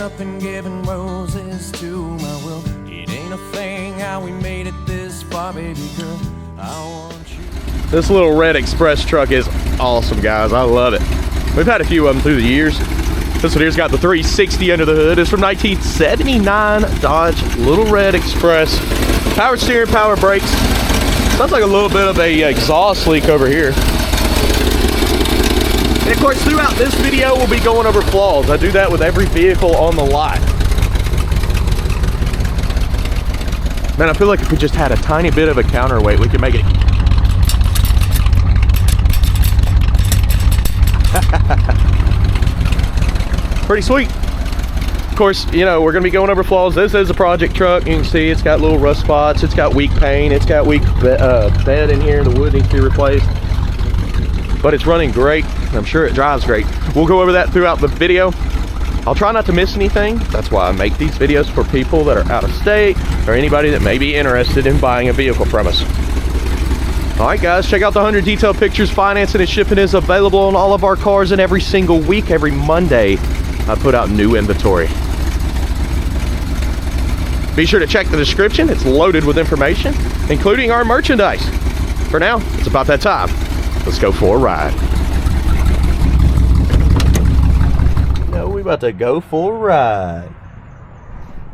up and giving roses to my world. It ain't a thing how we made it this far, baby girl. I want you. This little red express truck is awesome, guys. I love it. We've had a few of them through the years. This one here's got the 360 under the hood. It's from 1979 Dodge Little Red Express. Power steering, power brakes. Sounds like a little bit of a exhaust leak over here. And of course, throughout this video, we'll be going over flaws. I do that with every vehicle on the lot. Man, I feel like if we just had a tiny bit of a counterweight, we could make it. Pretty sweet. Of course, you know, we're gonna be going over flaws. This is a project truck. You can see it's got little rust spots. It's got weak paint. It's got weak bed in here. The wood needs to be replaced. But it's running great. I'm sure it drives great. We'll go over that throughout the video. I'll try not to miss anything. That's why I make these videos, for people that are out of state or anybody that may be interested in buying a vehicle from us. All right, guys, check out the 100 detailed pictures. Financing and shipping is available on all of our cars, and every single week, every Monday, I put out new inventory. Be sure to check the description. It's loaded with information, including our merchandise. For now, it's about that time. Let's go for a ride. We're about to go for a ride.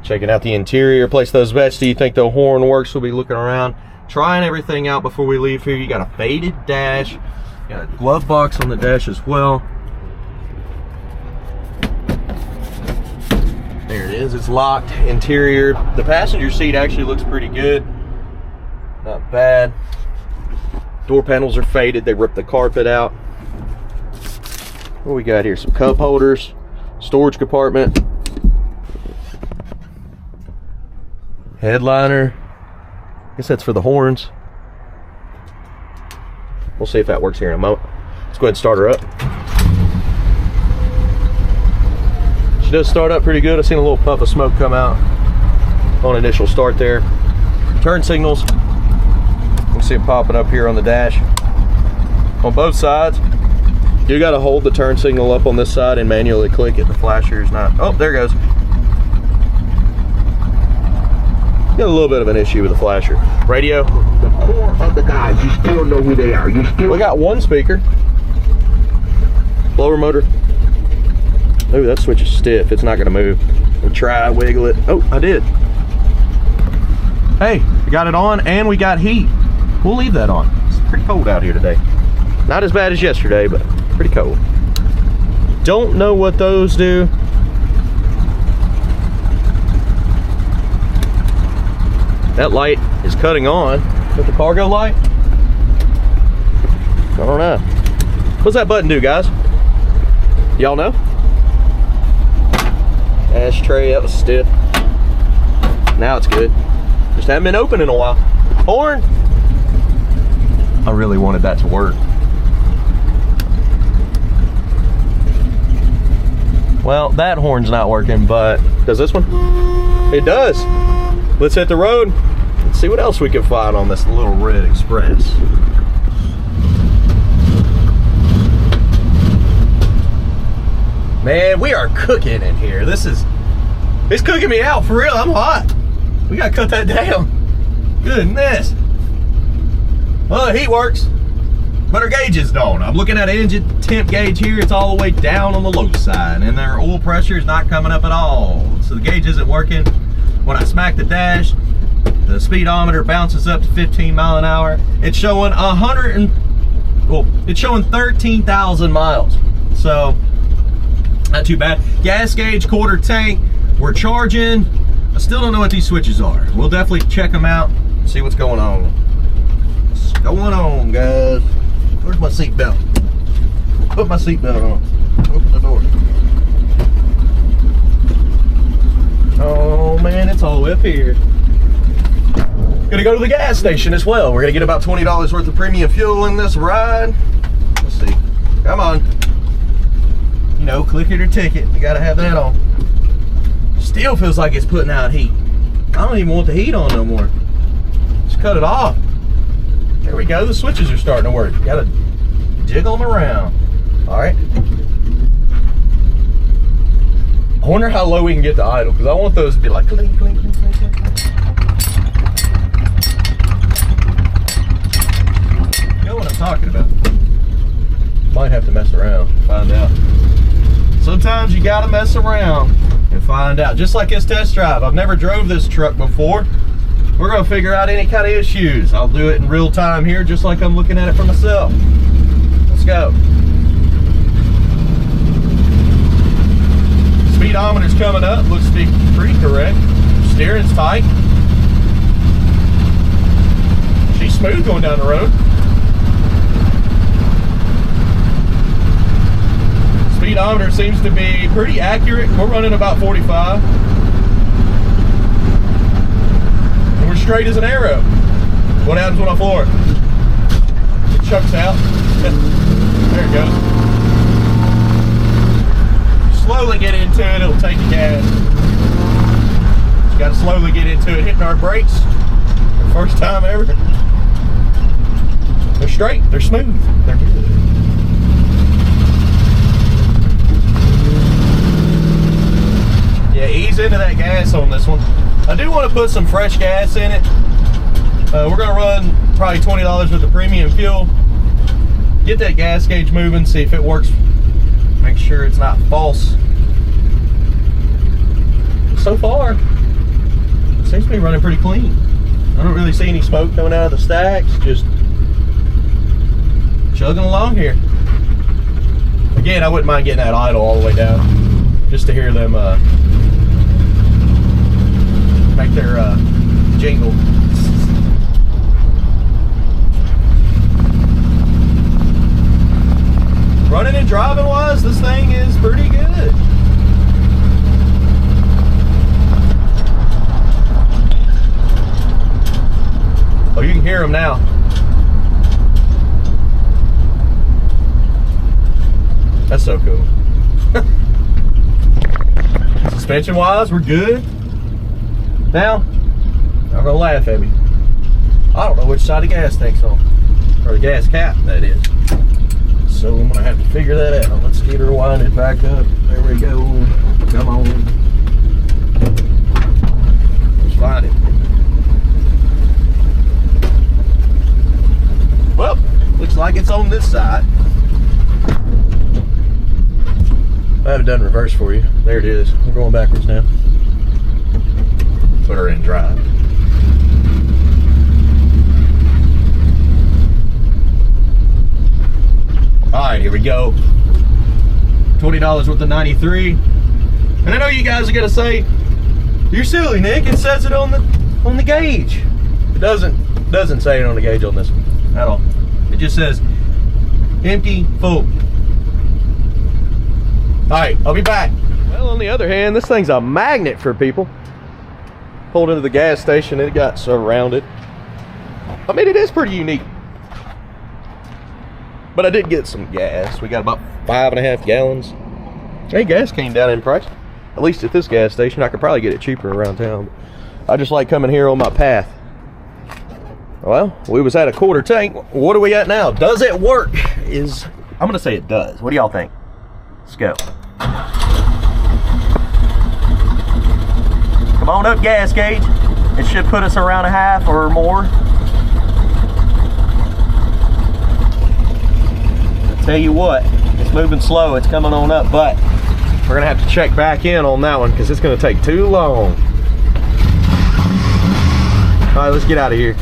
Checking out the interior, place those bets. Do you think the horn works? We'll be looking around, trying everything out before we leave here. You got a faded dash, you got a glove box on the dash as well. There it is, it's locked. Interior, the passenger seat actually looks pretty good, not bad. Door panels are faded, they ripped the carpet out. What we got here? Some cup holders, storage compartment, headliner. I guess that's for the horns. We'll see if that works here in a moment. Let's go ahead and start her up. She does start up pretty good. I've seen a little puff of smoke come out on initial start there. Turn signals, you can see it popping up here on the dash. On both sides, you got to hold the turn signal up on this side and manually click it. The flasher is not. Oh, there it goes. Got a little bit of an issue with the flasher. Radio. The core of the guys, you still know who they are. You still. We got one speaker. Blower motor. Ooh, that switch is stiff. It's not going to move. We'll try, wiggle it. Oh, I did. Hey, we got it on and we got heat. We'll leave that on. It's pretty cold out here today. Not as bad as yesterday, but pretty cold. Don't know what those do. That light is cutting on. With the cargo light? I don't know. What's that button do, guys? Y'all know? Ashtray, that was stiff. Now it's good. Just haven't been open in a while. Horn! I really wanted that to work. Well, that horn's not working, but does this one? It does. Let's hit the road. Let's see what else we can find on this little red express. Man, we are cooking in here. It's cooking me out for real. I'm hot. We gotta cut that down. Goodness. Well, the heat works, but our gauges don't. I'm looking at an engine temp gauge here. It's all the way down on the low side, and their oil pressure is not coming up at all. So the gauge isn't working. When I smack the dash, the speedometer bounces up to 15 mile an hour. It's showing it's showing 13,000 miles. So not too bad. Gas gauge, quarter tank. We're charging. I still don't know what these switches are. We'll definitely check them out and see what's going on. What's going on, guys? Where's my seat belt? Put my seat belt on. Open the door. Oh man, it's all the way up here. Gonna go to the gas station as well. We're gonna get about $20 worth of premium fuel in this ride. Let's see. Come on. You know, click it or ticket. You gotta have that on. Still feels like it's putting out heat. I don't even want the heat on no more. Just cut it off. There we go. The switches are starting to work. You gotta jiggle them around. All right. I wonder how low we can get the idle, because I want those to be like clink, clink, clink, clink, clink, clink. You know what I'm talking about. Might have to mess around, find out. Sometimes you gotta mess around and find out. Just like this test drive. I've never drove this truck before. We're gonna figure out any kind of issues. I'll do it in real time here, just like I'm looking at it for myself. Let's go. Speedometer's coming up, looks to be pretty correct. Steering's tight. She's smooth going down the road. Speedometer seems to be pretty accurate. We're running about 45. And we're straight as an arrow. What happens when I floor it? It chucks out. There it goes. Slowly get into it, it'll take the gas. Just gotta slowly get into it, hitting our brakes. First time ever. They're straight, they're smooth, they're good. Yeah, ease into that gas on this one. I do want to put some fresh gas in it. We're gonna run probably $20 with the premium fuel. Get that gas gauge moving, see if it works. Make sure it's not false. So far, it seems to be running pretty clean. I don't really see any smoke coming out of the stacks, just chugging along here. Again, I wouldn't mind getting that idle all the way down, just to hear them make their jingle. Running and driving wise, this thing is pretty good. Oh, you can hear them now. That's so cool. Suspension wise, we're good. Now, I'm gonna laugh at me. I don't know which side the gas tank's on, or the gas cap, that is. So I'm gonna have to figure that out. Let's get her winded back up. There we go. Come on. Let's find it. Well, looks like it's on this side. I haven't done reverse for you. There it is. We're going backwards now. Put her in drive. Alright, here we go. $20 with the 93. And I know you guys are gonna say, you're silly, Nick. It says it on the gauge. It doesn't say it on the gauge on this one at all. It just says empty, full. Alright, I'll be back. Well, on the other hand, this thing's a magnet for people. Pulled into the gas station and it got surrounded. I mean, it is pretty unique. But I did get some gas. We got about 5.5 gallons. Hey, gas came down in price. At least at this gas station. I could probably get it cheaper around town. I just like coming here on my path. Well, we was at a quarter tank. What do we got now? Does it work? I'm gonna say it does. What do y'all think? Let's go. Come on up, gas gauge. It should put us around a half or more. Tell you what, it's moving slow. It's coming on up, but we're gonna have to check back in on that one because it's gonna take too long. All right, let's get out of here.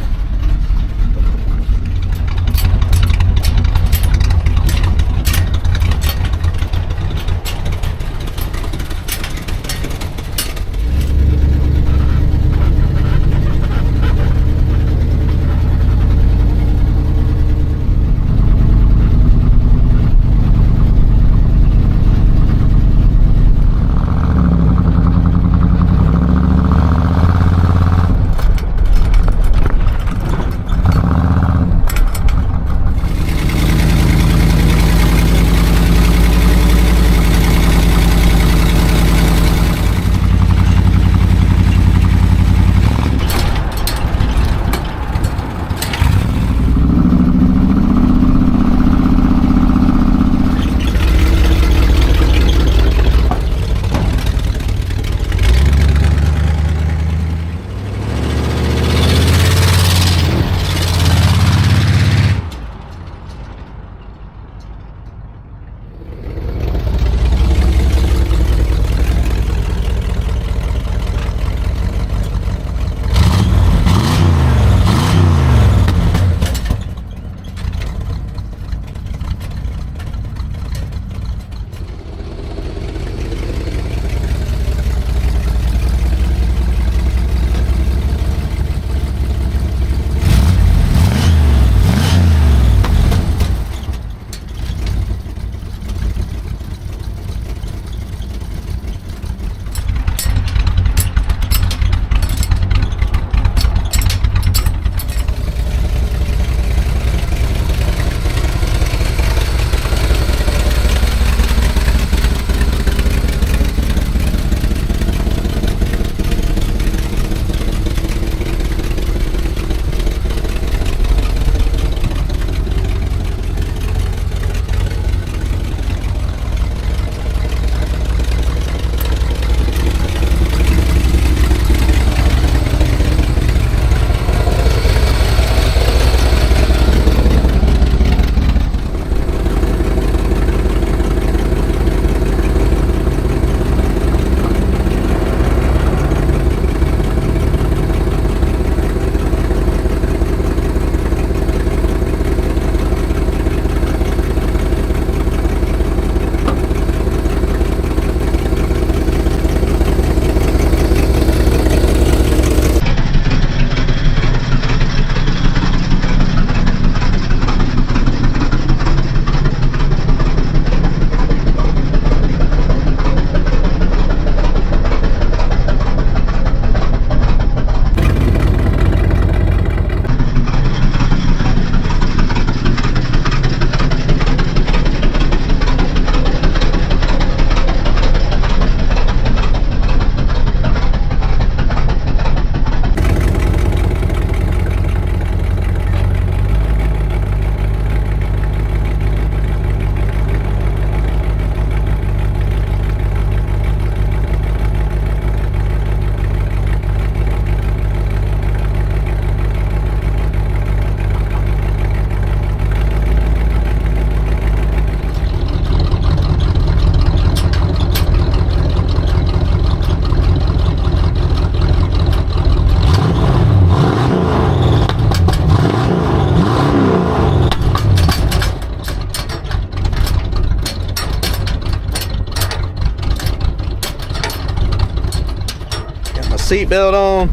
seatbelt on.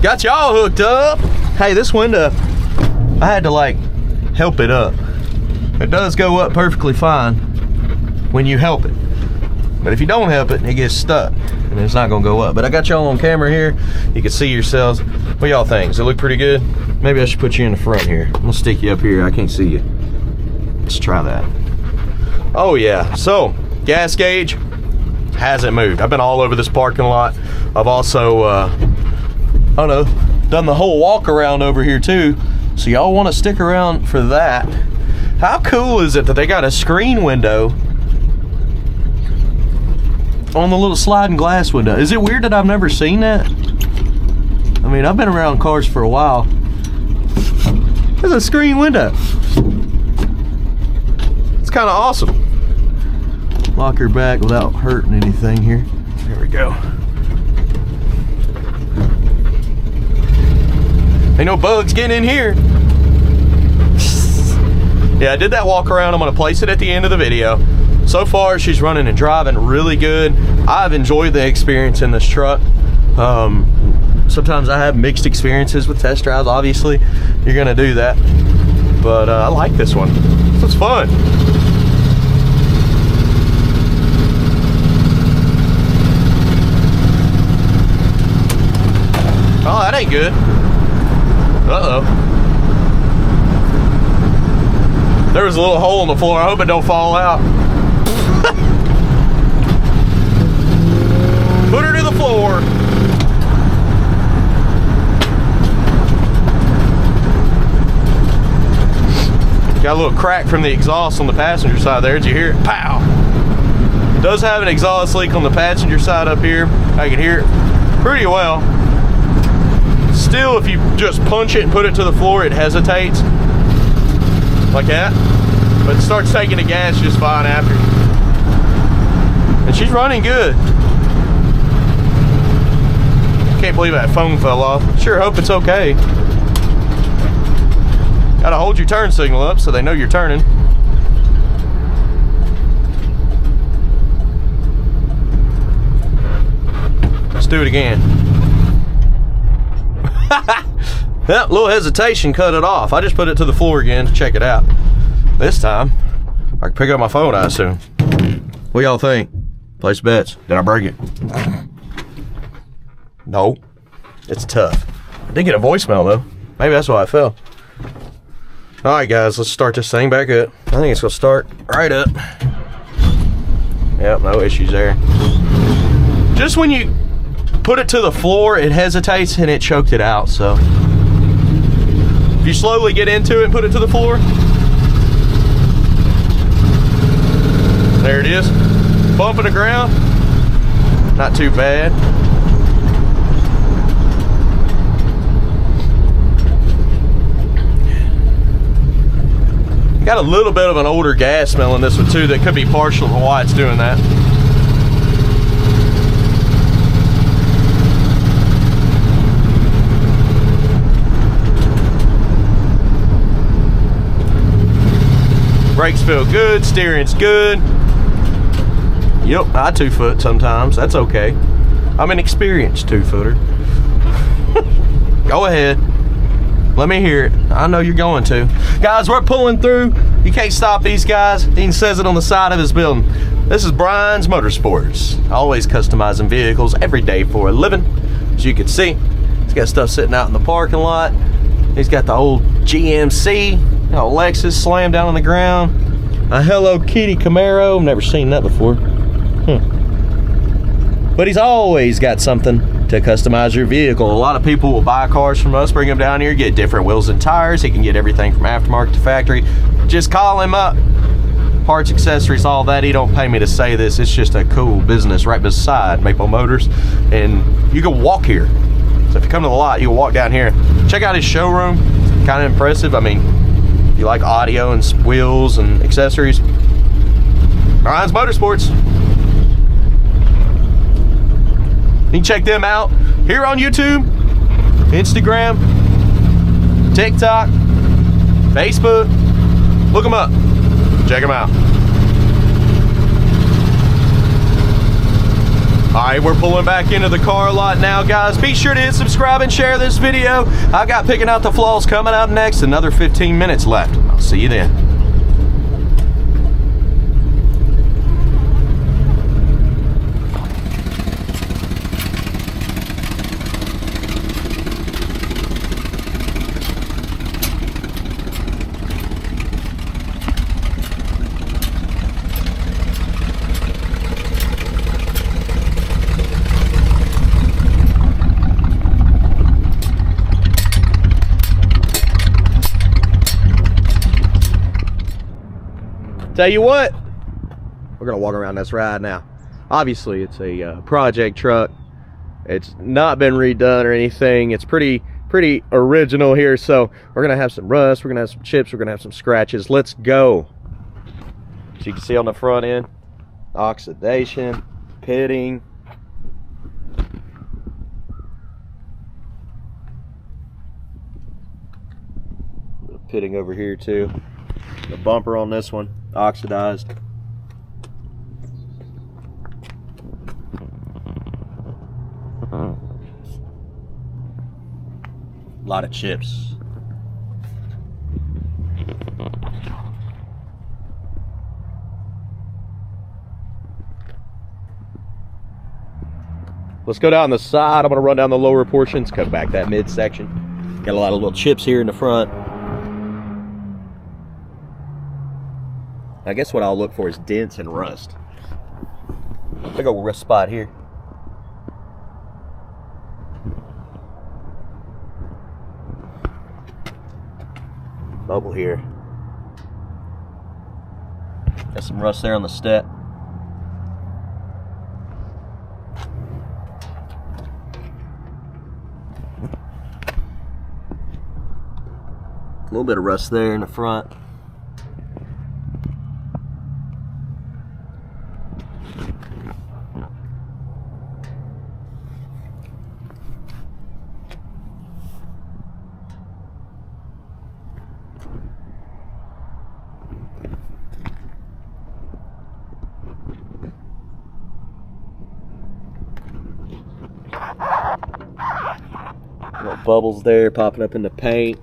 Got y'all hooked up. Hey, this window, I had to like help it up. It does go up perfectly fine when you help it. But if you don't help it, it gets stuck and it's not gonna go up. But I got y'all on camera here. You can see yourselves. What y'all think? Does it look pretty good? Maybe I should put you in the front here. I'm gonna stick you up here. I can't see you. Let's try that. Oh yeah, so gas gauge hasn't moved. I've been all over this parking lot. I've also, I don't know, done the whole walk around over here too. So y'all wanna stick around for that. How cool is it that they got a screen window on the little sliding glass window? Is it weird that I've never seen that? I mean, I've been around cars for a while. There's a screen window. It's kind of awesome. Lock her back without hurting anything here. There we go. Ain't no bugs getting in here. Yeah, I did that walk around. I'm gonna place it at the end of the video. So far, she's running and driving really good. I've enjoyed the experience in this truck. Sometimes I have mixed experiences with test drives. Obviously, you're gonna do that. But I like this one. This was fun. Oh, that ain't good. Uh-oh. There was a little hole in the floor. I hope it don't fall out. Put her to the floor. Got a little crack from the exhaust on the passenger side there. Did you hear it? Pow! It does have an exhaust leak on the passenger side up here. I can hear it pretty well. Still, if you just punch it and put it to the floor, it hesitates. Like that. But it starts taking the gas just fine after. And she's running good. Can't believe that phone fell off. Sure hope it's okay. Gotta hold your turn signal up so they know you're turning. Let's do it again. That little hesitation cut it off. I just put it to the floor again to check it out. This time, I can pick up my phone, I assume. What y'all think? Place bets. Did I break it? No. It's tough. I did get a voicemail though. Maybe that's why I fell. Alright guys, let's start this thing back up. I think it's gonna start right up. Yep, no issues there. Just when you put it to the floor, it hesitates and it choked it out, so. If you slowly get into it and put it to the floor. There it is. Bumping the ground. Not too bad. Got a little bit of an older gas smell in this one too that could be partial to why it's doing that. Brakes feel good, steering's good. Yep, I 2-foot sometimes, that's okay. I'm an experienced 2-footer. Go ahead. Let me hear it. I know you're going to. Guys, we're pulling through. You can't stop these guys. He says it on the side of his building. This is Brian's Motorsports. Always customizing vehicles every day for a living. As you can see, he's got stuff sitting out in the parking lot. He's got the old GMC, Lexus slammed down on the ground. A Hello Kitty Camaro. I've never seen that before. But he's always got something to customize your vehicle. A lot of people will buy cars from us, bring them down here, get different wheels and tires. He can get everything from aftermarket to factory. Just call him up. Parts, accessories, all that. He don't pay me to say this. It's just a cool business right beside Maple Motors. And you can walk here. So if you come to the lot, you can walk down here. Check out his showroom. It's kind of impressive. I mean, if you like audio and wheels and accessories, Brian's Motorsports. You can check them out here on YouTube, Instagram, TikTok, Facebook. Look them up. Check them out. Alright, we're pulling back into the car lot now, guys. Be sure to hit subscribe and share this video. I got picking out the flaws coming up next. Another 15 minutes left. I'll see you then. Tell you what, we're gonna walk around this ride now. Obviously, it's a project truck. It's not been redone or anything. It's pretty original here. So we're gonna have some rust. We're gonna have some chips. We're gonna have some scratches. Let's go. So you can see on the front end, oxidation, pitting. Pitting over here too. The bumper on this one, oxidized. A lot of chips. Let's go down the side. I'm gonna run down the lower portions, cut back that midsection. Got a lot of little chips here in the front. I guess what I'll look for is dents and rust. Big old rust spot here. Bubble here. Got some rust there on the step. A little bit of rust there in the front. Little bubbles there popping up in the paint.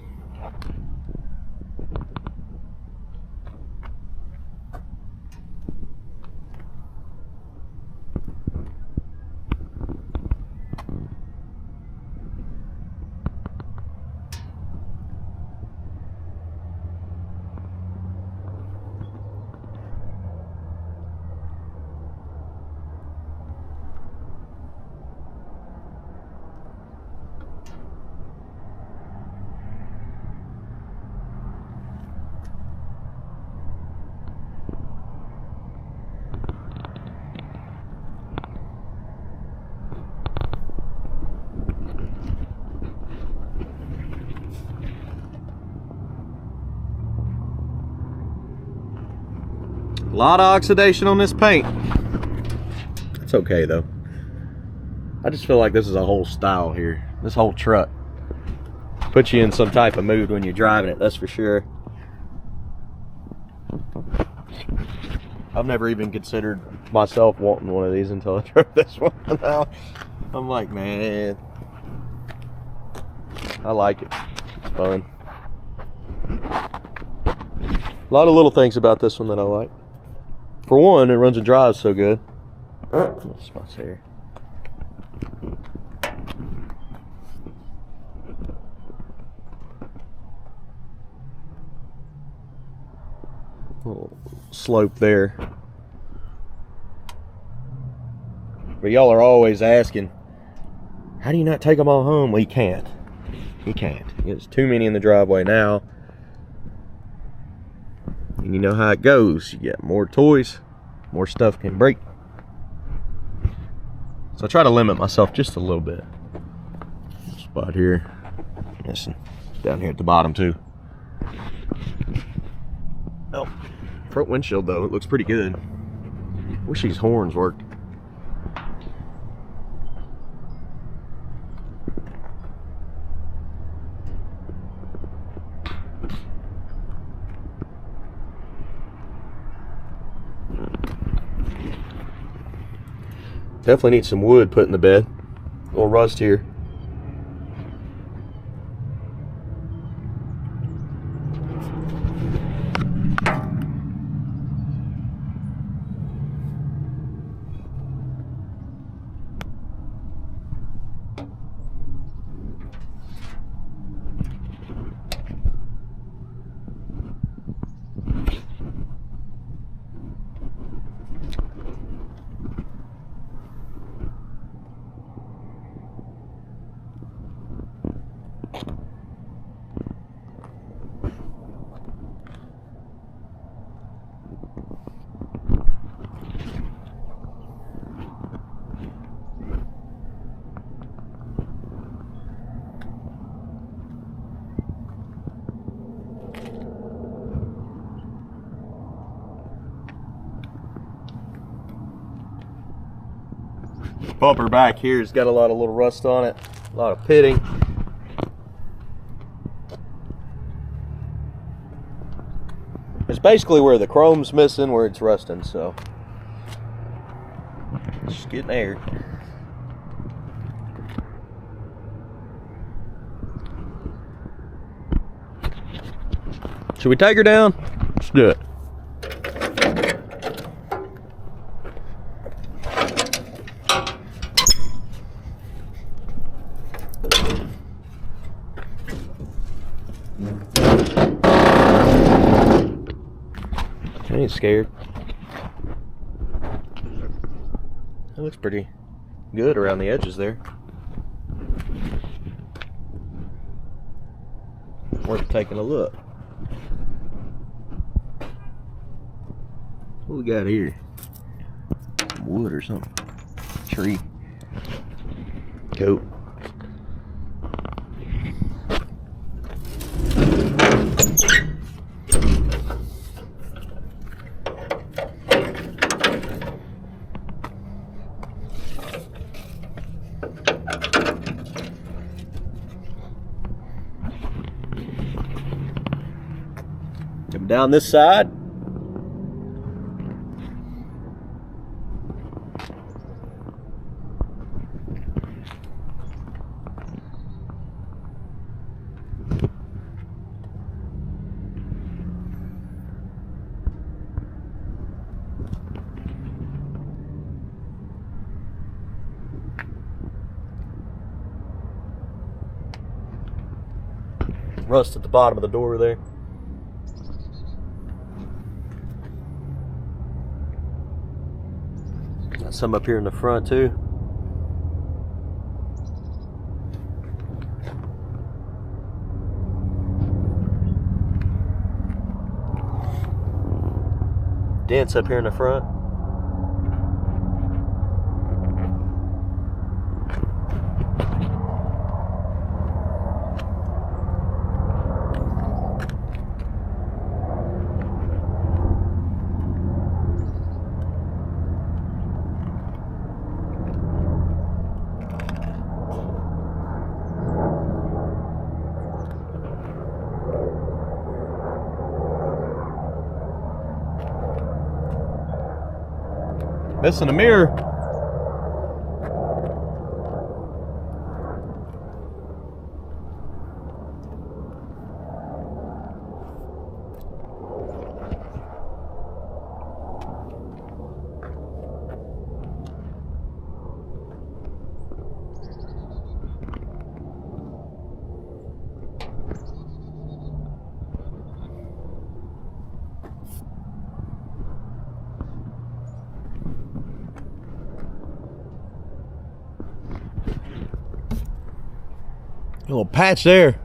A lot of oxidation on this paint. It's okay though. I just feel like this is a whole style here. This whole truck puts you in some type of mood when you're driving it, that's for sure. I've never even considered myself wanting one of these until I drove this one. Now I'm like, man, I like it. It's fun. A lot of little things about this one that I like. For one, it runs and drives so good. Little spots here. Little slope there. But y'all are always asking, how do you not take them all home? Well, you can't. You can't. There's too many in the driveway now. And you know how it goes. You get more toys, more stuff can break. So I try to limit myself just a little bit. Spot here. Listen, down here at the bottom too. Oh, front windshield though, it looks pretty good. Wish these horns worked. Definitely need some wood put in the bed. A little rust here. Bumper back here has got a lot of little rust on it, a lot of pitting. It's basically where the chrome's missing, where it's rusting, so it's just getting aired. Should we take her down? Let's do it. I ain't scared. That looks pretty good around the edges there. Worth taking a look. What we got here? Wood or something. Tree. Coat. Come down this side. Rust at the bottom of the door there. Got some up here in the front too. Dents up here in the front. Missing a mirror. A little patch there.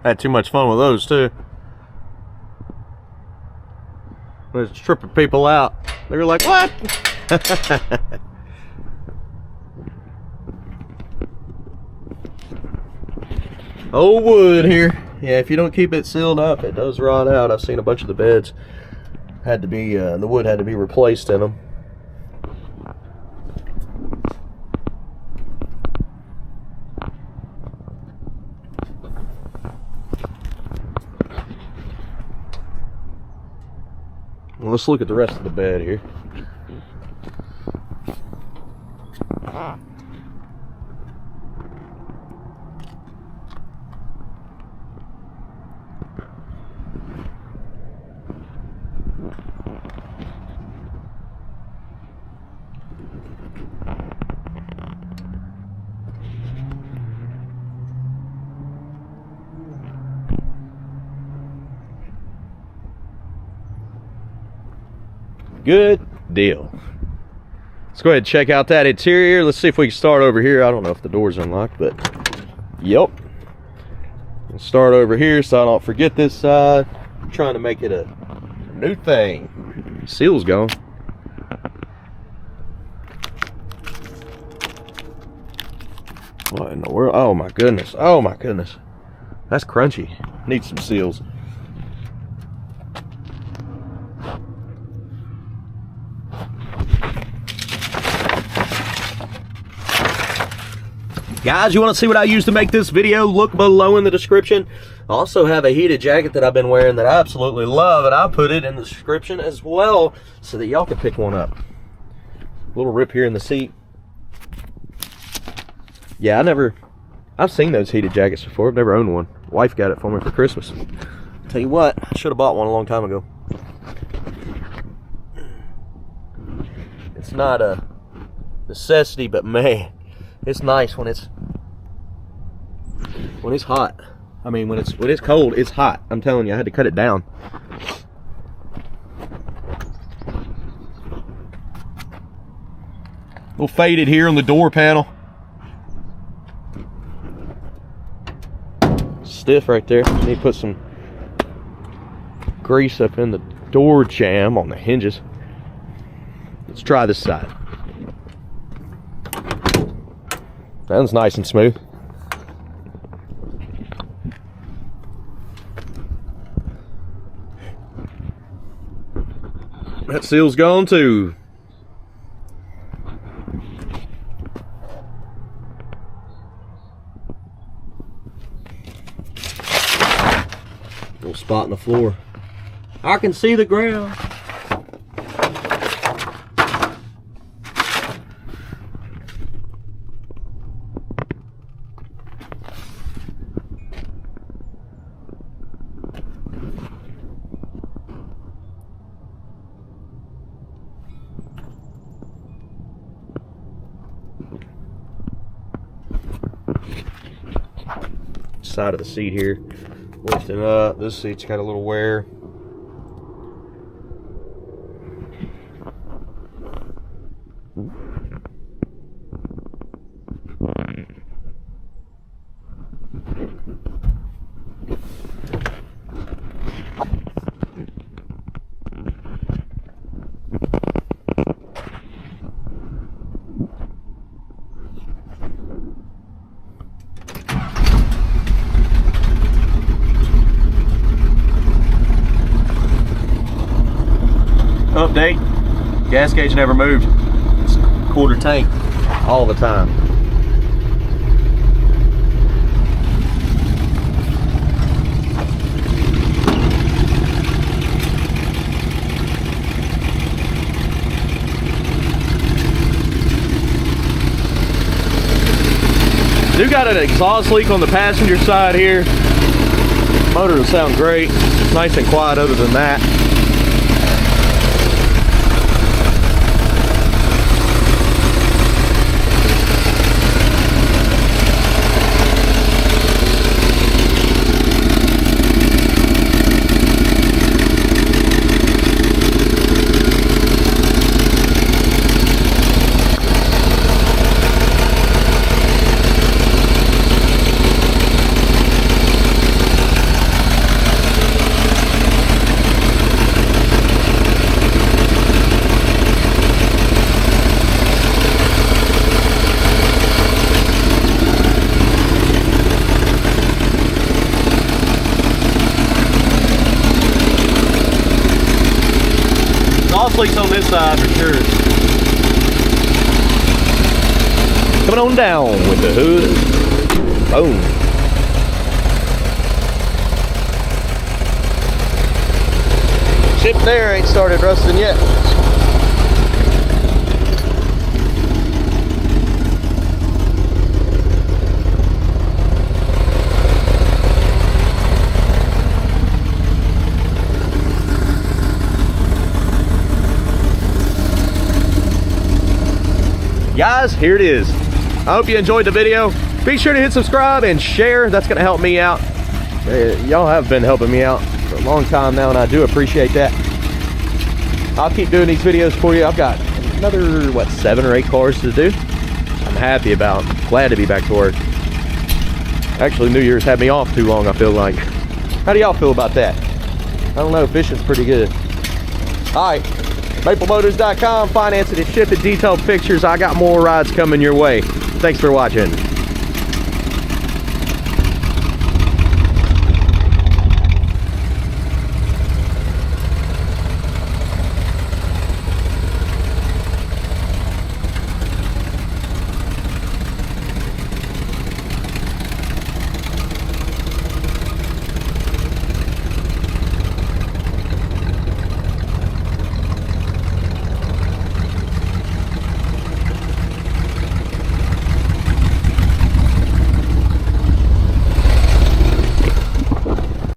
I had too much fun with those too. I was tripping people out. They were like, what? Old wood here. Yeah, if you don't keep it sealed up, it does rot out. I've seen a bunch of the beds had to be, the wood had to be replaced in them. Well, let's look at the rest of the bed here. Good deal. Let's go ahead and check out that interior. Let's see if we can start over here. I don't know if the door's unlocked, but yep. Let's start over here so I don't forget this side. I'm trying to make it a new thing. Seal's gone. What in the world? Oh my goodness. Oh my goodness. That's crunchy. Needs some seals. Guys, you want to see what I used to make this video? Look below in the description. I also have a heated jacket that I've been wearing that I absolutely love, and I'll put it in the description as well so that y'all can pick one up. Little rip here in the seat. Yeah, I've seen those heated jackets before. I've never owned one. Wife got it for me for Christmas. Tell you what, I should have bought one a long time ago. It's not a necessity, but man, it's nice when it's hot. I mean, when it's cold, it's hot. I'm telling you, I had to cut it down. A little faded here on the door panel. Stiff right there. Need to put some grease up in the door jamb on the hinges. Let's try this side. That one's nice and smooth. That seal's gone too. Little spot in the floor. I can see the ground. Side of the seat here, lifting up. This seat's got a little wear. Update, gas gauge never moved. It's quarter tank all the time. Do got an exhaust leak on the passenger side here. Motor will sound great. Nice and quiet other than that. Exhaust leaks on this side for sure. Coming on down with the hood. Boom. Ship there ain't started rusting yet. Guys, here it is. I hope you enjoyed the video. Be sure to hit subscribe and share. That's going to help me out. Y'all have been helping me out for a long time now, and I do appreciate that. I'll keep doing these videos for you. I've got another, what, 7 or 8 cars to do. I'm happy about. Glad to be back to work. Actually, New Year's had me off too long, I feel like. How do y'all feel about that? I don't know. Fishing's pretty good. All right. MapleMotors.com, financing and shipping, detailed pictures. I got more rides coming your way. Thanks for watching.